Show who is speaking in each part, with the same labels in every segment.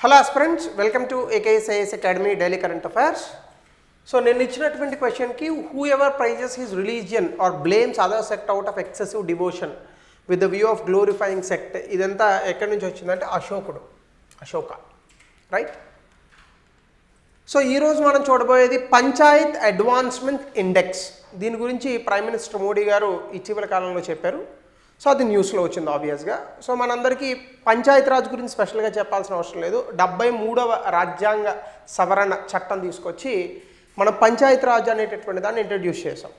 Speaker 1: Hello aspirants, welcome to AKSIS Academy Daily Current Affairs. So, నేను ఇచ్చినటువంటి క్వశ్చన్కి whoever praises his religion or blames other sect out of excessive devotion with the view of glorifying sect, ఇదంతా ఎక్కడి నుంచి వచ్చిందంటే Ashoka right. So ఈరోజు మనం చూడబోయేది పంచాయత్ అడ్వాన్స్మెంట్ ఇండెక్స్. దీని గురించి ప్రైమ్ మినిస్టర్ మోడీ గారు ఇటీవల కాలంలో చెప్పారు. సో అది న్యూస్లో వచ్చింది ఆబ్వియస్గా. సో మనందరికీ పంచాయతీరాజ్ గురించి స్పెషల్గా చెప్పాల్సిన అవసరం లేదు. 73వ రాజ్యాంగ సవరణ చట్టం తీసుకొచ్చి మనం పంచాయతీరాజ్ అనేటటువంటి దాన్ని ఇంట్రడ్యూస్ చేసాం.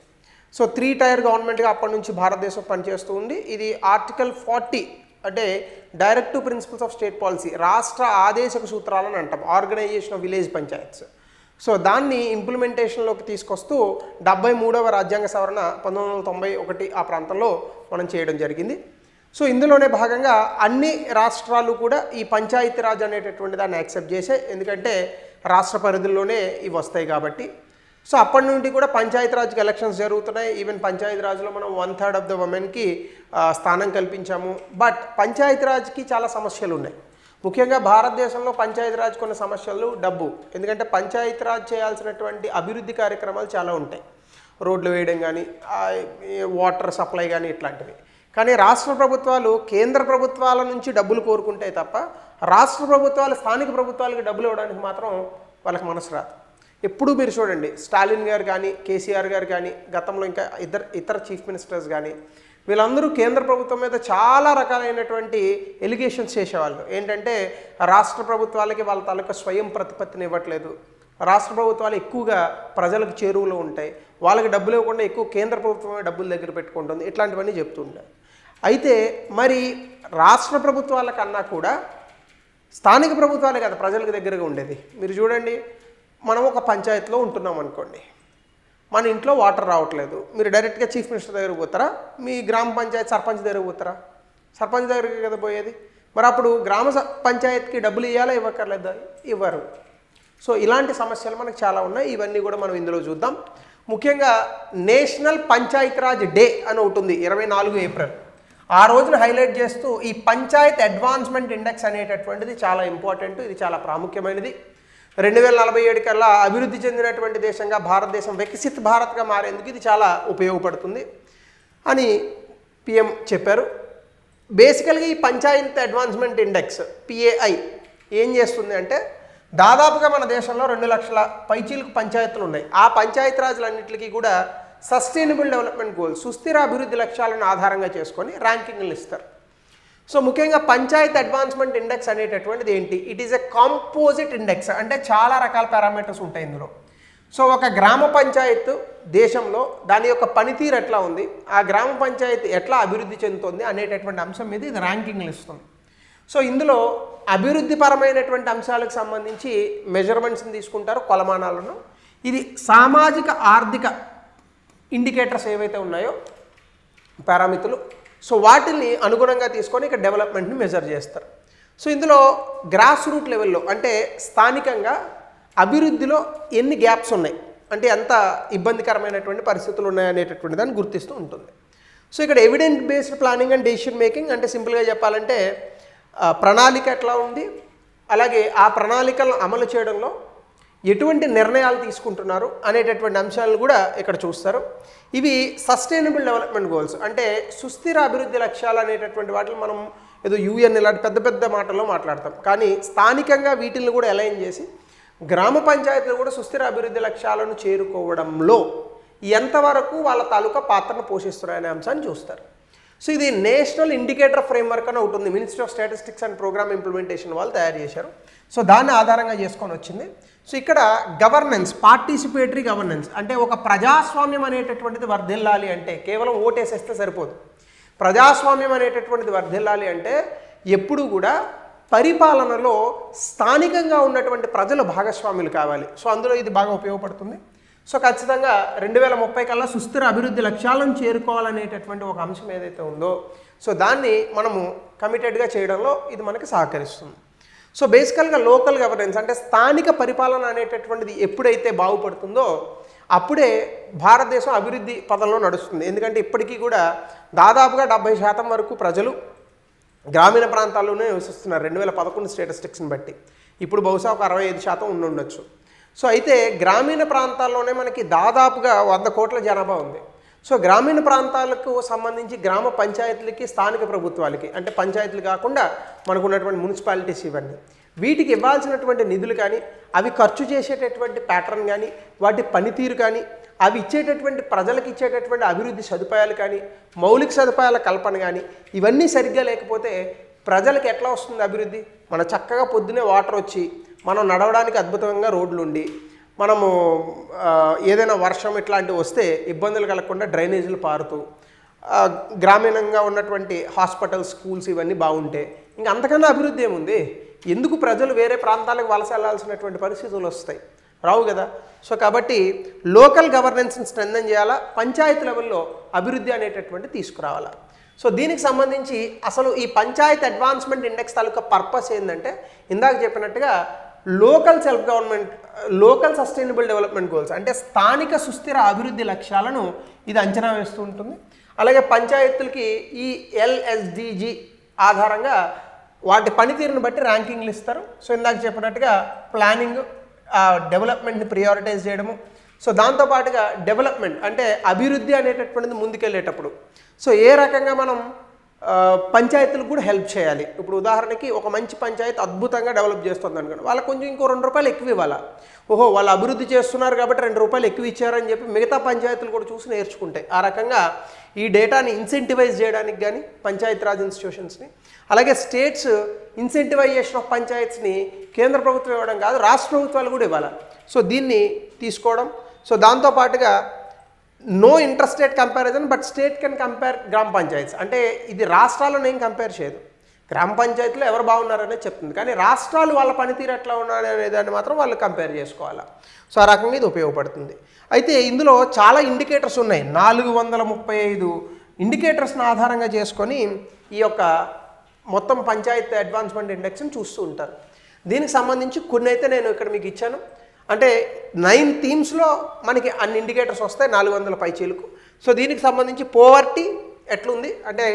Speaker 1: సో 3 టైర్ గవర్నమెంట్గా అప్పటి నుంచి భారతదేశం పనిచేస్తూ ఉంది. ఇది ఆర్టికల్ 40 అంటే directive principles of state policy, రాష్ట్ర ఆదేశక సూత్రాలని అంటాం, organisation of village panchayats. So దాన్ని ఇంప్లిమెంటేషన్లోకి తీసుకొస్తూ 73వ రాజ్యాంగ సవరణ 1991 ఆ ప్రాంతంలో మనం చేయడం జరిగింది. సో ఇందులోనే భాగంగా అన్ని రాష్ట్రాలు కూడా ఈ పంచాయతీరాజ్ అనేటటువంటి దాన్ని యాక్సెప్ట్ చేసాయి, ఎందుకంటే రాష్ట్ర పరిధుల్లోనే ఇవి వస్తాయి కాబట్టి. సో అప్పటి నుండి కూడా పంచాయతీరాజ్కి ఎలక్షన్స్ జరుగుతున్నాయి. ఈవెన్ పంచాయతీరాజ్లో మనం 1/3 ఆఫ్ ద ఉమెన్కి స్థానం కల్పించాము. బట్ పంచాయతీరాజ్కి చాలా సమస్యలు ఉన్నాయి. ముఖ్యంగా భారతదేశంలో పంచాయతీరాజ్ కొన్ని సమస్యలు డబ్బు, ఎందుకంటే పంచాయతీరాజ్ చేయాల్సినటువంటి అభివృద్ధి కార్యక్రమాలు చాలా ఉంటాయి, రోడ్లు వేయడం కానీ వాటర్ సప్లై కానీ ఇట్లాంటివి. కానీ రాష్ట్ర ప్రభుత్వాలు కేంద్ర ప్రభుత్వాల నుంచి డబ్బులు కోరుకుంటాయి తప్ప రాష్ట్ర ప్రభుత్వాలు స్థానిక ప్రభుత్వాలకు డబ్బులు ఇవ్వడానికి మాత్రం వాళ్ళకి మనసు రాదు. ఎప్పుడూ మీరు చూడండి, స్టాలిన్ గారు కానీ కేసీఆర్ గారు కానీ గతంలో ఇంకా ఇతర చీఫ్ మినిస్టర్స్ కానీ వీళ్ళందరూ కేంద్ర ప్రభుత్వం మీద చాలా రకాలైనటువంటి ఎలిగేషన్స్ చేసేవాళ్ళు. ఏంటంటే రాష్ట్ర ప్రభుత్వాలకి వాళ్ళ తాలూకా స్వయం ప్రతిపత్తిని ఇవ్వట్లేదు, రాష్ట్ర ప్రభుత్వాలు ఎక్కువగా ప్రజలకు చేరువలో ఉంటాయి, వాళ్ళకి డబ్బులు ఇవ్వకుండా ఎక్కువ కేంద్ర ప్రభుత్వమే డబ్బుల దగ్గర పెట్టుకుంటుంది, ఇట్లాంటివన్నీ చెప్తుంటాయి. అయితే మరి రాష్ట్ర ప్రభుత్వాల కన్నా కూడా స్థానిక ప్రభుత్వాలే కదా ప్రజలకు దగ్గరగా ఉండేది. మీరు చూడండి, మనం ఒక పంచాయతీలో ఉంటున్నాం అనుకోండి, మన ఇంట్లో వాటర్ రావట్లేదు, మీరు డైరెక్ట్గా చీఫ్ మినిస్టర్ దగ్గరకు పోతారా, మీ గ్రామ పంచాయతీ సర్పంచ్ దగ్గరకు పోతారా? సర్పంచ్ దగ్గరికి కదా పోయేది. మరి అప్పుడు గ్రామ పంచాయతీకి డబ్బులు ఇవ్వాలా ఇవ్వక్కర్లేదా? ఇవ్వరు. సో ఇలాంటి సమస్యలు మనకు చాలా ఉన్నాయి. ఇవన్నీ కూడా మనం ఇందులో చూద్దాం. ముఖ్యంగా నేషనల్ పంచాయతీరాజ్ డే అని ఉంటుంది 24 ఏప్రిల్. ఆ రోజున హైలైట్ చేస్తూ ఈ పంచాయత్ అడ్వాన్స్మెంట్ ఇండెక్స్ అనేటటువంటిది చాలా ఇంపార్టెంట్, ఇది చాలా ప్రాముఖ్యమైనది. 2047 కల్లా అభివృద్ధి చెందినటువంటి దేశంగా భారతదేశం వికసిత్ భారత్గా మారేందుకు ఇది చాలా ఉపయోగపడుతుంది అని పిఎం చెప్పారు. బేసికల్గా ఈ పంచాయత్ అడ్వాన్స్మెంట్ ఇండెక్స్ PAI ఏం చేస్తుంది అంటే, దాదాపుగా మన దేశంలో 2 లక్షల పైచీలకు పంచాయతీలు ఉన్నాయి. ఆ పంచాయతీరాజ్లన్నింటికి కూడా సస్టైనబుల్ డెవలప్మెంట్ గోల్స్, సుస్థిర అభివృద్ధి లక్ష్యాలను ఆధారంగా చేసుకొని ర్యాంకింగ్లు ఇస్తారు. సో ముఖ్యంగా పంచాయత్ అడ్వాన్స్మెంట్ ఇండెక్స్ అనేటటువంటిది ఏంటి? It is a composite index, అంటే చాలా రకాల పారామీటర్స్ ఉంటాయి ఇందులో. సో ఒక గ్రామ పంచాయత్ దేశంలో దాని యొక్క పనితీరు ఎట్లా ఉంది, ఆ గ్రామ పంచాయతీ ఎట్లా అభివృద్ధి చెందుతుంది అనేటటువంటి అంశం మీద ఇది ర్యాంకింగ్లు ఇస్తుంది. సో ఇందులో అభివృద్ధి పరమైనటువంటి అంశాలకు సంబంధించి మెజర్మెంట్స్ని తీసుకుంటారు, కొలమానాలను. ఇది సామాజిక ఆర్థిక ఇండికేటర్స్ ఏవైతే ఉన్నాయో పారామితులు, సో వాటిని అనుగుణంగా తీసుకొని ఇక్కడ డెవలప్మెంట్ని మెజర్ చేస్తారు. సో ఇందులో గ్రాస్ రూట్ లెవెల్లో, అంటే స్థానికంగా అభివృద్ధిలో ఎన్ని గ్యాప్స్ ఉన్నాయి, అంటే ఎంత ఇబ్బందికరమైనటువంటి పరిస్థితులు ఉన్నాయనేటటువంటి దాన్ని గుర్తిస్తూ ఉంటుంది. సో ఇక్కడ evidence based planning and decision making, అంటే సింపుల్గా చెప్పాలంటే ప్రణాళిక ఎట్లా ఉంది, అలాగే ఆ ప్రణాళికలను అమలు చేయడంలో ఎటువంటి నిర్ణయాలు తీసుకుంటున్నారు అనేటటువంటి అంశాలను కూడా ఇక్కడ చూస్తారు. ఇవి సస్టైనబుల్ డెవలప్మెంట్ గోల్స్, అంటే సుస్థిర అభివృద్ధి లక్ష్యాలు అనేటటువంటి వాటిని మనం ఏదో UN ఇలాంటి పెద్ద పెద్ద మాటల్లో మాట్లాడతాం, కానీ స్థానికంగా వీటిని కూడా అలైన్ చేసి గ్రామ పంచాయతీలు కూడా సుస్థిర అభివృద్ధి లక్ష్యాలను చేరుకోవడంలో ఎంతవరకు వాళ్ళ తాలూకా పాత్రను పోషిస్తున్నాయనే అంశాన్ని చూస్తారు. సో ఇది నేషనల్ ఇండికేటర్ ఫ్రేమ్వర్క్ అని ఉంటుంది, ministry of statistics and programme implementation వాళ్ళు తయారు చేశారు. సో దాన్ని ఆధారంగా చేసుకొని వచ్చింది. సో ఇక్కడ గవర్నెన్స్, పార్టిసిపేటరీ గవర్నెన్స్, అంటే ఒక ప్రజాస్వామ్యం అనేటటువంటిది వర్ధిల్లాలి అంటే కేవలం ఓటేసేస్తే సరిపోదు. ప్రజాస్వామ్యం అనేటటువంటిది వర్ధిల్లాలి అంటే ఎప్పుడు కూడా పరిపాలనలో స్థానికంగా ఉన్నటువంటి ప్రజలు భాగస్వాములు కావాలి. సో అందులో ఇది బాగా ఉపయోగపడుతుంది. సో ఖచ్చితంగా 2030 కల్లా సుస్థిర అభివృద్ధి లక్ష్యాలను చేరుకోవాలనేటటువంటి ఒక అంశం ఏదైతే ఉందో, సో దాన్ని మనము కమిటెడ్గా చేయడంలో ఇది మనకి సహకరిస్తుంది. సో బేసికల్గా లోకల్ గవర్నెన్స్, అంటే స్థానిక పరిపాలన అనేటటువంటిది ఎప్పుడైతే బాగుపడుతుందో అప్పుడే భారతదేశం అభివృద్ధి పదంలో నడుస్తుంది. ఎందుకంటే ఇప్పటికీ కూడా దాదాపుగా 70% వరకు ప్రజలు గ్రామీణ ప్రాంతాల్లోనే నివసిస్తున్నారు 2011 స్టాటిస్టిక్స్ని బట్టి. ఇప్పుడు బహుశా ఒక 65% ఉండొచ్చు. సో అయితే గ్రామీణ ప్రాంతాల్లోనే మనకి దాదాపుగా 100 కోట్ల జనాభా ఉంది. సో గ్రామీణ ప్రాంతాలకు సంబంధించి గ్రామ పంచాయతీలకి స్థానిక ప్రభుత్వాలకి అంటే పంచాయతీలు కాకుండా మనకు ఉన్నటువంటి మున్సిపాలిటీస్ ఇవన్నీ వీటికి ఇవ్వాల్సినటువంటి నిధులు కానీ అవి ఖర్చు చేసేటటువంటి ప్యాటర్న్ కానీ వాటి పనితీరు కానీ అవి ఇచ్చేటటువంటి ప్రజలకు ఇచ్చేటటువంటి అభివృద్ధి సదుపాయాలు కానీ మౌలిక సదుపాయాల కల్పన కానీ ఇవన్నీ సరిగ్గా లేకపోతే ప్రజలకు ఎట్లా వస్తుంది అభివృద్ధి? మన చక్కగా పొద్దునే వాటర్ వచ్చి మనం నడవడానికి అద్భుతంగా రోడ్లు ఉండి మనము ఏదైనా వర్షం ఇట్లాంటివి వస్తే ఇబ్బందులు కలగకుండా డ్రైనేజీలు పారుతూ గ్రామీణంగా ఉన్నటువంటి హాస్పిటల్స్ స్కూల్స్ ఇవన్నీ బాగుంటే ఇంకా అంతకన్నా అభివృద్ధి ఏముంది? ఎందుకు ప్రజలు వేరే ప్రాంతాలకు వలస వెళ్ళాల్సినటువంటి పరిస్థితులు వస్తాయి? రావు కదా. సో కాబట్టి లోకల్ గవర్నెన్స్ని స్ట్రెంథెన్ చేయాలా, పంచాయతీ లెవెల్లో అభివృద్ధి అనేటటువంటి తీసుకురావాలా. సో దీనికి సంబంధించి అసలు ఈ పంచాయత్ అడ్వాన్స్మెంట్ ఇండెక్స్ తాలూకా పర్పస్ ఏంటంటే ఇందాక చెప్పినట్టుగా local self government local sustainable development goals అంటే స్థానిక సుస్థిర అభివృద్ధి లక్ష్యాలను ఇది అంచనా వేస్తూ ఉంటుంది. అలాగే పంచాయతీలకి ఈ LSDG ఆధారంగా వాటి పనితీరును బట్టి ర్యాంకింగ్లు ఇస్తారు. సో ఇందాక చెప్పినట్టుగా ప్లానింగ్ డెవలప్మెంట్ని ప్రియారిటైజ్ చేయడము. సో దాంతోపాటుగా డెవలప్మెంట్ అంటే అభివృద్ధి అనేటటువంటిది ముందుకెళ్ళేటప్పుడు సో ఏ రకంగా మనం పంచాయతీలకు కూడా హెల్ప్ చేయాలి. ఇప్పుడు ఉదాహరణకి ఒక మంచి పంచాయతీ అద్భుతంగా డెవలప్ చేస్తుంది అనుకోండి, వాళ్ళకి కొంచెం ఇంకో ₹2 ఎక్కువ ఇవ్వాలా. ఓహో వాళ్ళు అభివృద్ధి చేస్తున్నారు కాబట్టి ₹2 ఎక్కువ ఇచ్చారని చెప్పి మిగతా పంచాయతీలు కూడా చూసి నేర్చుకుంటాయి. ఆ రకంగా ఈ డేటాని ఇన్సెంటివైజ్ చేయడానికి కానీ పంచాయతీరాజ్ ఇన్స్టిట్యూషన్స్ని అలాగే స్టేట్స్ ఇన్సెంటివైజేషన్ ఆఫ్ పంచాయత్స్ని కేంద్ర ప్రభుత్వం ఇవ్వడం కాదు రాష్ట్ర ప్రభుత్వాలు కూడా ఇవ్వాలి. సో దీన్ని తీసుకోవడం. సో దాంతోపాటుగా no interstate comparison but state can compare గ్రామ పంచాయత్స్ అంటే ఇది రాష్ట్రాలను ఏం కంపేర్ చేయదు, గ్రామ పంచాయతీలో ఎవరు బాగున్నారనేది చెప్తుంది, కానీ రాష్ట్రాలు వాళ్ళ పనితీరు ఎట్లా ఉన్నారు అనేదాన్ని మాత్రం వాళ్ళు కంపేర్ చేసుకోవాలి. సో ఆ రకంగా ఇది ఉపయోగపడుతుంది. అయితే ఇందులో చాలా ఇండికేటర్స్ ఉన్నాయి, 435 ఇండికేటర్స్ని ఆధారంగా చేసుకొని ఈ యొక్క మొత్తం పంచాయతీ అడ్వాన్స్మెంట్ ఇండెక్స్ని చూస్తూ ఉంటారు. దీనికి సంబంధించి కొన్ని అయితే నేను ఇక్కడ మీకు ఇచ్చాను. అంటే 9 థీమ్స్లో మనకి అన్ని ఇండికేటర్స్ వస్తాయి 400 పైచీలకు. సో దీనికి సంబంధించి పోవర్టీ ఎట్లుంది అంటే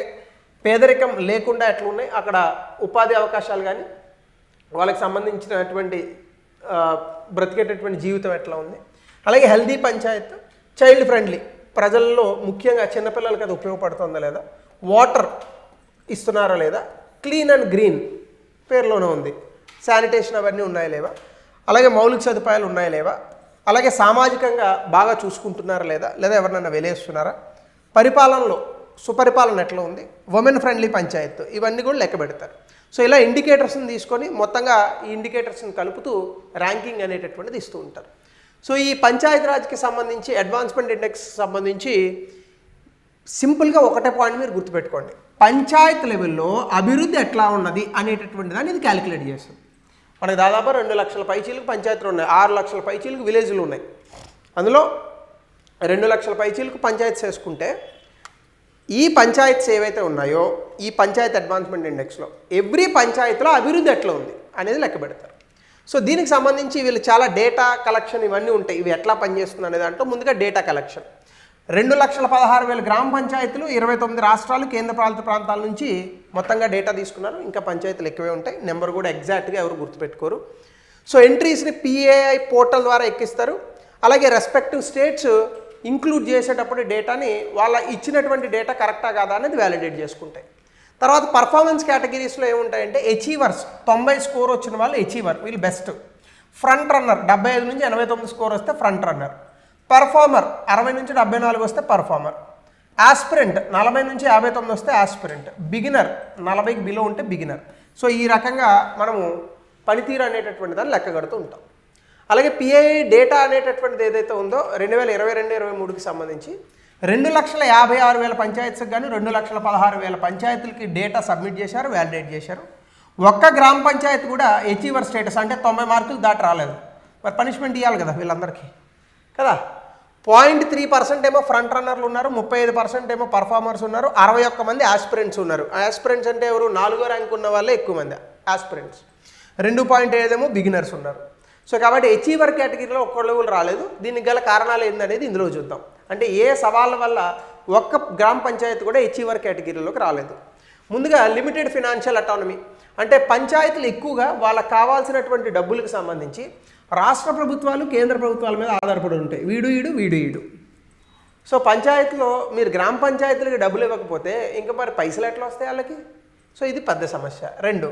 Speaker 1: పేదరికం లేకుండా ఎట్లున్నాయి, అక్కడ ఉపాధి అవకాశాలు కానీ వాళ్ళకి సంబంధించినటువంటి బ్రతికేటటువంటి జీవితం ఎట్లా ఉంది, అలాగే హెల్దీ పంచాయత్, చైల్డ్ ఫ్రెండ్లీ ప్రజల్లో ముఖ్యంగా చిన్నపిల్లలకి అది ఉపయోగపడుతుందా లేదా, వాటర్ ఇస్తున్నారా లేదా, క్లీన్ అండ్ గ్రీన్ పేరులోనే ఉంది, శానిటేషన్ అవన్నీ ఉన్నాయా లేవా, అలాగే మౌలిక సదుపాయాలు ఉన్నాయా లేవా, అలాగే సామాజికంగా బాగా చూసుకుంటున్నారా లేదా, లేదా ఎవరినైనా వెలేస్తున్నారా, పరిపాలనలో సుపరిపాలన ఎట్లా ఉంది, ఉమెన్ ఫ్రెండ్లీ పంచాయత్, ఇవన్నీ కూడా లెక్క పెడతారు. సో ఇలా ఇండికేటర్స్ని తీసుకొని మొత్తంగా ఈ ఇండికేటర్స్ని కలుపుతూ ర్యాంకింగ్ అనేటటువంటిది ఇస్తూ ఉంటారు. సో ఈ పంచాయతీరాజ్కి సంబంధించి అడ్వాన్స్మెంట్ ఇండెక్స్ సంబంధించి సింపుల్గా ఒకటే పాయింట్ మీరు గుర్తుపెట్టుకోండి, పంచాయత్ లెవెల్లో అభివృద్ధి ఎట్లా ఉన్నది అనేటటువంటి దాన్ని ఇది క్యాలిక్యులేట్ చేస్తుంది. మనకి దాదాపు 2 లక్షల పైచీలకు పంచాయతీలు ఉన్నాయి, 6 లక్షల పైచీలకు విలేజ్లు ఉన్నాయి. అందులో 2 లక్షల పైచీలకు పంచాయతీస్ వేసుకుంటే ఈ పంచాయత్స్ ఏవైతే ఉన్నాయో ఈ పంచాయత్ అడ్వాన్స్మెంట్ ఇండెక్స్లో ఎవ్రీ పంచాయతీలో అభివృద్ధి ఎట్లా ఉంది అనేది లెక్క పెడతారు. సో దీనికి సంబంధించి వీళ్ళు చాలా డేటా కలెక్షన్ ఇవన్నీ ఉంటాయి, ఇవి ఎట్లా పనిచేస్తుంది అనే దాంట్లో ముందుగా డేటా కలెక్షన్ 2,16,000 గ్రామ పంచాయతీలు 29 రాష్ట్రాలు కేంద్రపాలిత ప్రాంతాల నుంచి మొత్తంగా డేటా తీసుకున్నారు. ఇంకా పంచాయతీలు ఎక్కువే ఉంటాయి, నెంబర్ కూడా ఎగ్జాక్ట్గా ఎవరు గుర్తుపెట్టుకోరు. సో ఎంట్రీస్ని PAI పోర్టల్ ద్వారా ఎక్కిస్తారు. అలాగే రెస్పెక్టివ్ స్టేట్స్ ఇంక్లూడ్ చేసేటప్పుడు డేటాని వాళ్ళ ఇచ్చినటువంటి డేటా కరెక్టా కాదా అనేది వ్యాలిడేట్ చేసుకుంటాయి. తర్వాత పర్ఫార్మెన్స్ కేటగిరీస్లో ఏముంటాయంటే అచీవర్స్ 90 స్కోర్ వచ్చిన వాళ్ళు అచీవర్, వీళ్ళు బెస్ట్. ఫ్రంట్ రన్నర్ 75 నుంచి 89 స్కోర్ వస్తే ఫ్రంట్ రన్నర్. పర్ఫార్మర్ 60 నుంచి 74 వస్తే పర్ఫార్మర్. ఆస్పిరెంట్ 40 నుంచి 59 వస్తే ఆస్పిరెంట్. బిగినర్ 40కి బిలో ఉంటే బిగినర్. సో ఈ రకంగా మనము పనితీరు అనేటటువంటి దాన్ని లెక్క కడుతూ ఉంటాం. అలాగే PAI డేటా అనేటటువంటిది ఏదైతే ఉందో 2022-23కి సంబంధించి 2,56,000 పంచాయత్స్కి కానీ 2,16,000 పంచాయతీలకి డేటా సబ్మిట్ చేశారు, వ్యాలిడేట్ చేశారు. ఒక్క గ్రామ పంచాయతీ కూడా అచీవర్ స్టేటస్ అంటే 90 మార్కులు దాటి రాలేదు. మరి పనిష్మెంట్ ఇవ్వాలి కదా వీళ్ళందరికీ కదా. 0.3% ఏమో ఫ్రంట్ రన్నర్లు ఉన్నారు, 35% ఏమో పర్ఫార్మర్స్ ఉన్నారు, 61 మంది ఆస్పిరెంట్స్ ఉన్నారు. ఆస్పిరెంట్స్ అంటే ఎవరు, 4వ ర్యాంక్ ఉన్న వాళ్ళే ఎక్కువ మంది ఆస్పిరెంట్స్. 2.5 ఏమో బిగినర్స్ ఉన్నారు. సో కాబట్టి అచీవర్ కేటగిరీలో ఒక్కళ్ళు కూడా రాలేదు. దీనికి గల కారణాలు ఏందనేది ఇందులో చూద్దాం. అంటే ఏ సవాళ్ళ వల్ల ఒక్క గ్రామ పంచాయతీ కూడా అచీవర్ కేటగిరీలోకి రాలేదు. ముందుగా లిమిటెడ్ ఫినాన్షియల్ అటానమీ అంటే పంచాయతీలు ఎక్కువగా వాళ్ళకి కావాల్సినటువంటి డబ్బులకు సంబంధించి రాష్ట్ర ప్రభుత్వాలు కేంద్ర ప్రభుత్వాల మీద ఆధారపడి ఉంటాయి. వీడు. సో పంచాయతీలో మీరు గ్రామ పంచాయతీలకు డబ్బులు ఇవ్వకపోతే ఇంకా మరి పైసలు ఎట్లా వస్తాయి వాళ్ళకి? సో ఇది పెద్ద సమస్య. 2,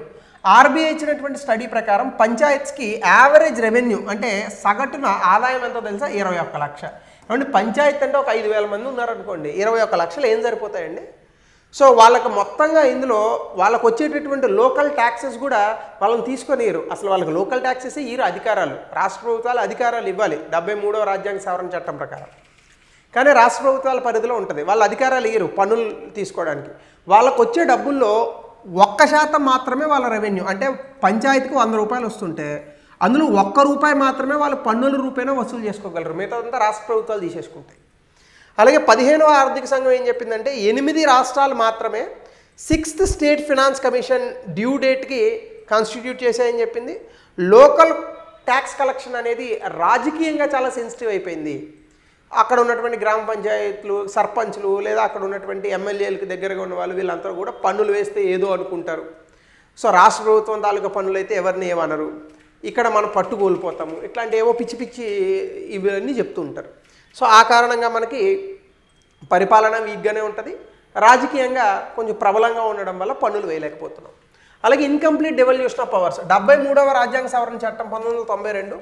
Speaker 1: ఆర్బీఐ ఇచ్చినటువంటి స్టడీ ప్రకారం పంచాయత్స్కి యావరేజ్ రెవెన్యూ అంటే సగటున ఆదాయం ఎంతో తెలుసా? 21 లక్ష. అంటే పంచాయతీ అంటే ఒక 5,000 మంది ఉన్నారనుకోండి, 21 లక్షలు ఏం సరిపోతాయండి? సో వాళ్ళకి మొత్తంగా ఇందులో వాళ్ళకు వచ్చేటటువంటి లోకల్ ట్యాక్సెస్ కూడా వాళ్ళని తీసుకొనియరు. అసలు వాళ్ళకి లోకల్ ట్యాక్సెస్ ఇయ్యరు అధికారాలు. రాష్ట్ర ప్రభుత్వాలు అధికారాలు ఇవ్వాలి 73వ రాజ్యాంగ సవరణ చట్టం ప్రకారం. కానీ రాష్ట్ర ప్రభుత్వాల పరిధిలో ఉంటుంది, వాళ్ళ అధికారాలు ఇయ్యరు పన్నులు తీసుకోవడానికి. వాళ్ళకు వచ్చే డబ్బుల్లో 1% మాత్రమే వాళ్ళ రెవెన్యూ. అంటే పంచాయతీకి 100 రూపాయలు వస్తుంటే అందులో 1 రూపాయి మాత్రమే వాళ్ళు పన్నుల రూపాయన వసూలు చేసుకోగలరు, మిగతాదంతా రాష్ట్ర ప్రభుత్వాలు తీసేసుకుంటాయి. అలాగే 15వ ఆర్థిక సంఘం ఏం చెప్పిందంటే 8 రాష్ట్రాలు మాత్రమే 6th state finance commission due డేట్కి కాన్స్టిట్యూట్ చేశాయని చెప్పింది. లోకల్ ట్యాక్స్ కలెక్షన్ అనేది రాజకీయంగా చాలా సెన్సిటివ్ అయిపోయింది. అక్కడ ఉన్నటువంటి గ్రామ పంచాయతీలు సర్పంచ్లు లేదా అక్కడ ఉన్నటువంటి ఎమ్మెల్యేలకు దగ్గరగా ఉన్న వాళ్ళు వీళ్ళంతా కూడా పన్నులు వేస్తే ఏదో అనుకుంటారు. సో రాష్ట్ర ప్రభుత్వం తాలూకా పన్నులు అయితే ఎవరిని ఏమనరు, ఇక్కడ మనం పట్టు కోల్పోతాము, ఇట్లాంటి ఏవో పిచ్చి ఇవన్నీ చెప్తూ ఉంటారు. సో ఆ కారణంగా మనకి పరిపాలన వీక్గానే ఉంటుంది, రాజకీయంగా కొంచెం ప్రబలంగా ఉండడం వల్ల పన్నులు వేయలేకపోతున్నాం. అలాగే ఇన్కంప్లీట్ డెవల్యూషన్ ఆఫ్ పవర్స్ 73వ రాజ్యాంగ సవరణ చట్టం 1992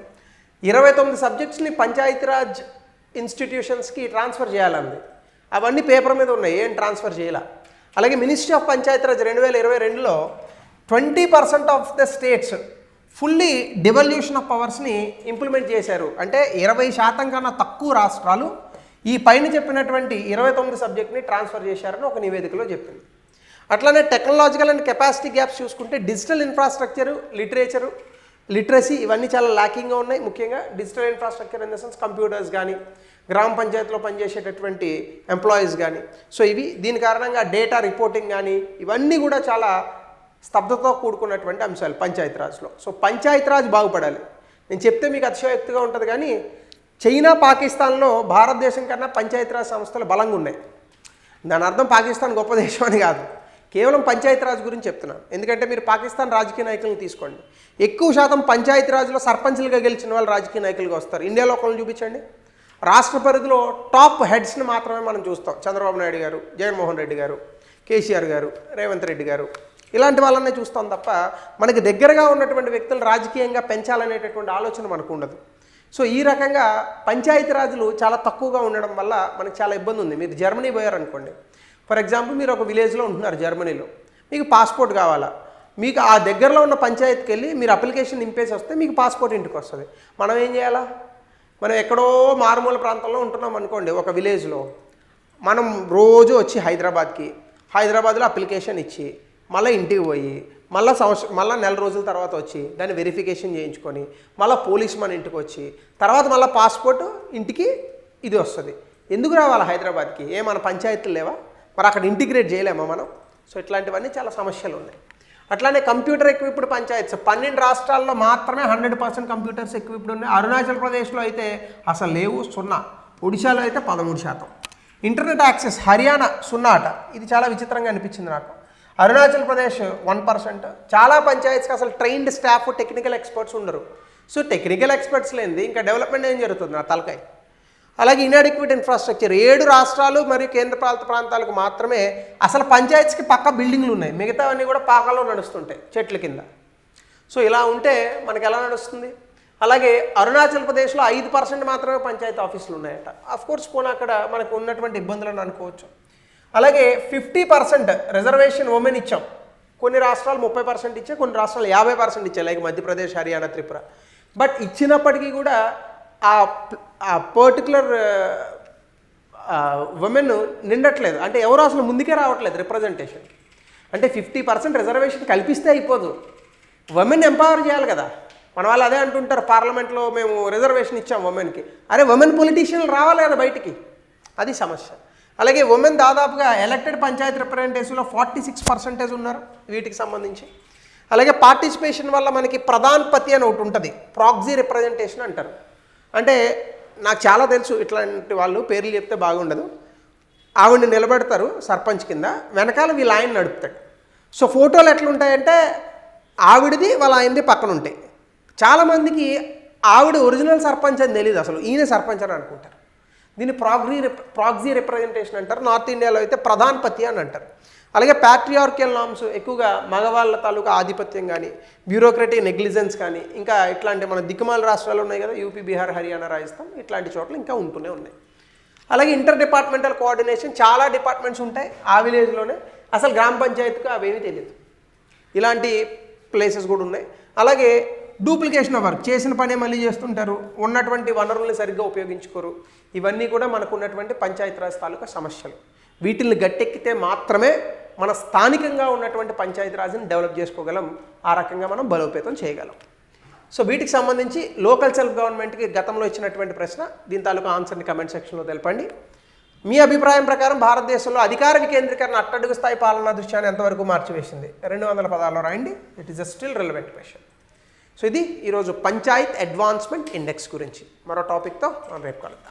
Speaker 1: 29 సబ్జెక్ట్స్ని పంచాయతీరాజ్ ఇన్స్టిట్యూషన్స్కి ట్రాన్స్ఫర్ చేయాలంది. అవన్నీ పేపర్ మీద ఉన్నాయి, ఏం ట్రాన్స్ఫర్ చేయాల. అలాగే మినిస్ట్రీ ఆఫ్ పంచాయతీరాజ్ 2022లో 20% of the states fully devolution of పవర్స్ని ఇంప్లిమెంట్ చేశారు. అంటే 20% కన్నా తక్కువ రాష్ట్రాలు ఈ పైన చెప్పినటువంటి 29 సబ్జెక్ట్ని ట్రాన్స్ఫర్ చేశారని ఒక నివేదికలో చెప్పింది. అట్లానే టెక్నాలజికల్ అండ్ కెపాసిటీ గ్యాప్స్ చూసుకుంటే డిజిటల్ ఇన్ఫ్రాస్ట్రక్చరు లిటరసీ ఇవన్నీ చాలా ల్యాకింగ్గా ఉన్నాయి. ముఖ్యంగా digital infrastructure in the sense computers కానీ గ్రామ పంచాయతీలో పనిచేసేటటువంటి ఎంప్లాయీస్ కానీ. సో ఇవి దీని కారణంగా డేటా రిపోర్టింగ్ కానీ ఇవన్నీ కూడా చాలా స్తబ్దతతో కూడుకున్నటువంటి అంశాలు పంచాయతీరాజ్లో. సో పంచాయతీరాజ్ బాగుపడాలి. నేను చెప్తే మీకు అతిశయోక్తిగా ఉంటుంది కానీ చైనా పాకిస్తాన్లో భారతదేశం కన్నా పంచాయతీరాజ్ సంస్థలు బలంగా ఉన్నాయి. దాని అర్థం పాకిస్తాన్ గొప్ప దేశం అని కాదు, కేవలం పంచాయతీరాజ్ గురించి చెప్తున్నాను. ఎందుకంటే మీరు పాకిస్తాన్ రాజకీయ నాయకులను తీసుకోండి, ఎక్కువ శాతం పంచాయతీరాజ్లో సర్పంచ్లుగా గెలిచిన వాళ్ళు రాజకీయ నాయకులుగా వస్తారు. ఇండియాలో ఒకళ్ళని చూపించండి. రాష్ట్ర పరిధిలో టాప్ హెడ్స్ని మాత్రమే మనం చూస్తాం. చంద్రబాబు నాయుడు గారు, జగన్మోహన్ రెడ్డి గారు, కేసీఆర్ గారు, రేవంత్ రెడ్డి గారు, ఇలాంటి వాళ్ళనే చూస్తాం తప్ప మనకి దగ్గరగా ఉన్నటువంటి వ్యక్తులు రాజకీయంగా పెంచాలనేటటువంటి ఆలోచన మనకు ఉండదు. సో ఈ రకంగా పంచాయతీరాజులు చాలా తక్కువగా ఉండడం వల్ల మనకు చాలా ఇబ్బంది ఉంది. మీరు జర్మనీ పోయారనుకోండి, ఫర్ ఎగ్జాంపుల్ మీరు ఒక విలేజ్లో ఉంటున్నారు జర్మనీలో, మీకు పాస్పోర్ట్ కావాలా, మీకు ఆ దగ్గరలో ఉన్న పంచాయతీకి వెళ్ళి మీరు అప్లికేషన్ నింపేసి వస్తే మీకు పాస్పోర్ట్ ఇంటికి వస్తుంది. మనం ఏం చేయాలా? మనం ఎక్కడో మారుమూల ప్రాంతంలో ఉంటున్నాం అనుకోండి, ఒక విలేజ్లో, మనం రోజు వచ్చి హైదరాబాద్లో అప్లికేషన్ ఇచ్చి మళ్ళీ ఇంటికి పోయి మళ్ళీ నెల రోజుల తర్వాత వచ్చి దాన్ని వెరిఫికేషన్ చేయించుకొని మళ్ళీ పోలీస్ మన ఇంటికి వచ్చి తర్వాత మళ్ళీ పాస్పోర్ట్ ఇంటికి ఇది వస్తుంది. ఎందుకు రావాలి హైదరాబాద్కి? మన పంచాయతీలు లేవా? మరి అక్కడ ఇంటిగ్రేట్ చేయలేమా మనం? సో ఇట్లాంటివన్నీ చాలా సమస్యలు ఉన్నాయి. అట్లానే కంప్యూటర్ ఎక్విప్డ్ పంచాయత్స్ 12 రాష్ట్రాల్లో మాత్రమే 100% కంప్యూటర్స్ ఎక్విప్డ్ ఉన్నాయి. అరుణాచల్ ప్రదేశ్లో అయితే అసలు లేవు, 0. ఒడిశాలో అయితే 13%. ఇంటర్నెట్ యాక్సెస్ హర్యానా 0 అట. ఇది చాలా విచిత్రంగా అనిపించింది నాకు. అరుణాచల్ ప్రదేశ్ 1%. చాలా పంచాయత్స్కి అసలు ట్రైన్డ్ స్టాఫ్ టెక్నికల్ ఎక్స్పర్ట్స్ ఉండరు. సో టెక్నికల్ ఎక్స్పర్ట్స్ లేనిది ఇంకా డెవలప్మెంట్ ఏం జరుగుతుంది? నా తలకాయ. అలాగే ఇన్అడిక్వేట్ ఇన్ఫ్రాస్ట్రక్చర్ 7 రాష్ట్రాలు మరియు కేంద్రపాలిత ప్రాంతాలకు మాత్రమే అసలు పంచాయత్స్కి పక్క బిల్డింగ్లు ఉన్నాయి, మిగతావన్నీ కూడా పాకల్లో నడుస్తుంటాయి చెట్ల కింద. సో ఇలా ఉంటే మనకి ఎలా నడుస్తుంది? అలాగే అరుణాచల్ ప్రదేశ్లో 5% మాత్రమే పంచాయతీ ఆఫీసులు ఉన్నాయట. అఫ్కోర్స్ పోనీ అక్కడ మనకు ఉన్నటువంటి ఇబ్బందులను అనుకోవచ్చు. అలాగే 50% రిజర్వేషన్ ఉమెన్ ఇచ్చాం. కొన్ని రాష్ట్రాలు 30% ఇచ్చాయి, కొన్ని రాష్ట్రాలు 50% ఇచ్చాయి, లైక్ మధ్యప్రదేశ్, హర్యానా, త్రిపుర. బట్ ఇచ్చినప్పటికీ కూడా ఆ పర్టికులర్ ఉమెన్ నిండట్లేదు. అంటే ఎవరు అసలు ముందుకే రావట్లేదు రిప్రజెంటేషన్. అంటే 50% రిజర్వేషన్ కల్పిస్తే అయిపోదు, ఉమెన్ ఎంపవర్ చేయాలి కదా. మన వాళ్ళు అదే అంటుంటారు, పార్లమెంట్లో మేము రిజర్వేషన్ ఇచ్చాం ఉమెన్కి. అరే ఉమెన్ పొలిటీషియన్లు రావాలి కదా బయటికి, అది సమస్య. అలాగే ఉమెన్ దాదాపుగా ఎలక్టెడ్ పంచాయతీ రిప్రజెంటేటివ్స్లో 46% ఉన్నారు వీటికి సంబంధించి. అలాగే పార్టిసిపేషన్ వల్ల మనకి ప్రధాన్ పతి అని ఒకటి ఉంటుంది, ప్రాక్సీ రిప్రజెంటేషన్ అంటారు. అంటే నాకు చాలా తెలుసు ఇట్లాంటి వాళ్ళు, పేర్లు చెప్తే బాగుండదు. ఆవిడని నిలబెడతారు సర్పంచ్ కింద, వెనకాల వీళ్ళ ఆయన నడుపుతాడు. సో ఫోటోలు ఎట్లుంటాయంటే ఆవిడది వాళ్ళ ఆయనది పక్కన ఉంటాయి. చాలామందికి ఆవిడ ఒరిజినల్ సర్పంచ్ అని తెలియదు, అసలు ఈయన సర్పంచ్ అని అనుకుంటారు. దీన్ని ప్రాక్సీ రిప్రజెంటేషన్ అంటారు. నార్త్ ఇండియాలో అయితే ప్రధానపతి అని అంటారు. అలాగే ప్యాట్రియార్కియల్ నామ్స్ ఎక్కువగా మగవాళ్ళ తాలూకా ఆధిపత్యం కానీ, బ్యూరోక్రటిక్ నెగ్లిజెన్స్ కానీ, ఇంకా ఇట్లాంటి మన దిక్కుమాల రాష్ట్రాలు ఉన్నాయి కదా, యూపీ, బీహార్, హర్యానా, రాజస్థాన్, ఇట్లాంటి చోట్ల ఇంకా ఉంటూనే ఉన్నాయి. అలాగే ఇంటర్ డిపార్ట్మెంటల్ కోఆర్డినేషన్, చాలా డిపార్ట్మెంట్స్ ఉంటాయి ఆ విలేజ్లోనే, అసలు గ్రామ పంచాయతీకి అవేమీ తెలియదు. ఇలాంటి ప్లేసెస్ కూడా ఉన్నాయి. అలాగే డూప్లికేషన్ ఆఫ్ వర్క్, చేసిన పనే మళ్ళీ చేస్తుంటారు, ఉన్నటువంటి వనరుల్ని సరిగ్గా ఉపయోగించుకోరు. ఇవన్నీ కూడా మనకు ఉన్నటువంటి పంచాయతీరాజ్ తాలూకా సమస్యలు. వీటిని గట్టెక్కితే మాత్రమే మన స్థానికంగా ఉన్నటువంటి పంచాయతీరాజ్ని డెవలప్ చేసుకోగలం, ఆ రకంగా మనం బలోపేతం చేయగలం. సో వీటికి సంబంధించి లోకల్ సెల్ఫ్ గవర్నమెంట్కి గతంలో ఇచ్చినటువంటి ప్రశ్న, దీని తాలూకా ఆన్సర్ని కమెంట్ సెక్షన్లో తెలపండి. మీ అభిప్రాయం ప్రకారం భారతదేశంలో అధికార వికేంద్రీకరణ అట్టడుగు స్థాయి పాలనా దృశ్యాన్ని ఎంతవరకు మార్చివేసింది? 216లో రాయండి. It is a still relevant question. So ఇది ఈరోజు పంచాయత్ అడ్వాన్స్మెంట్ ఇండెక్స్ గురించి. మరో టాపిక్తో మనం రేపు కలుద్దాం.